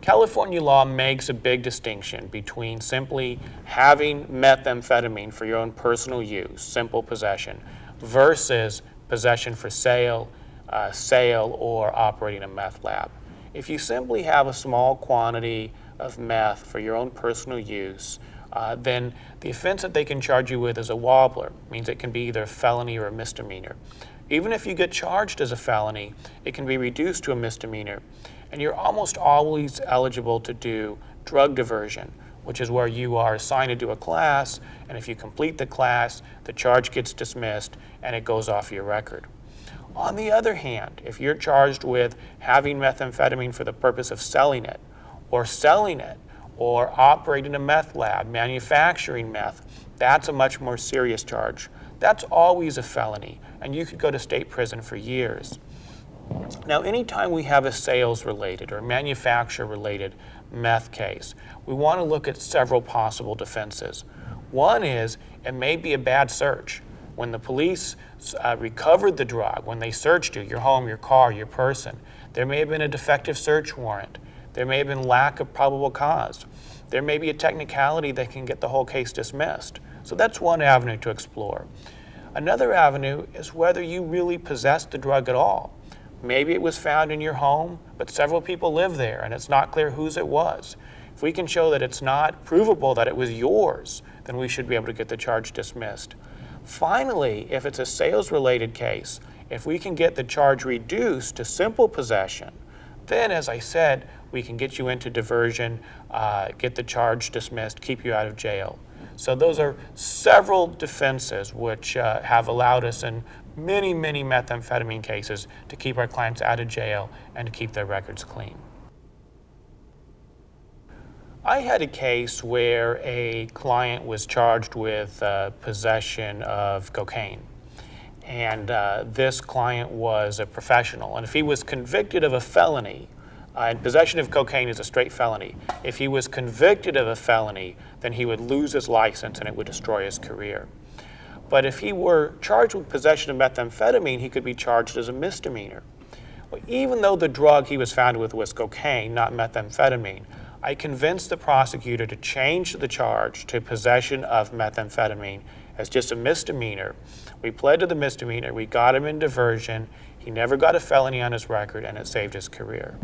California law makes a big distinction between simply having methamphetamine for your own personal use, simple possession, versus possession for sale, or operating a meth lab. If you simply have a small quantity of meth for your own personal use, then the offense that they can charge you with is a wobbler. It means it can be either a felony or a misdemeanor. Even if you get charged as a felony, it can be reduced to a misdemeanor. And you're almost always eligible to do drug diversion, which is where you are assigned to do a class, and if you complete the class, the charge gets dismissed and it goes off your record. On the other hand, if you're charged with having methamphetamine for the purpose of selling it, or operating a meth lab, manufacturing meth, that's a much more serious charge. That's always a felony, and you could go to state prison for years. Now, anytime we have a sales-related or manufacture-related meth case, we want to look at several possible defenses. One is, it may be a bad search. When the police recovered the drug, when they searched you, your home, your car, your person, there may have been a defective search warrant. There may have been lack of probable cause. There may be a technicality that can get the whole case dismissed. So that's one avenue to explore. Another avenue is whether you really possessed the drug at all. Maybe it was found in your home, but several people live there and it's not clear whose it was. If we can show that it's not provable that it was yours, then we should be able to get the charge dismissed. Finally, if it's a sales-related case, if we can get the charge reduced to simple possession, then, as I said, we can get you into diversion, get the charge dismissed, keep you out of jail. So those are several defenses which have allowed us in many, many methamphetamine cases to keep our clients out of jail and to keep their records clean. I had a case where a client was charged with possession of cocaine. And this client was a professional. And if he was convicted of a felony, and possession of cocaine is a straight felony, if he was convicted of a felony, then he would lose his license and it would destroy his career. But if he were charged with possession of methamphetamine, he could be charged as a misdemeanor. Well, even though the drug he was found with was cocaine, not methamphetamine, I convinced the prosecutor to change the charge to possession of methamphetamine as just a misdemeanor. We pled to the misdemeanor, we got him in diversion, he never got a felony on his record, and it saved his career.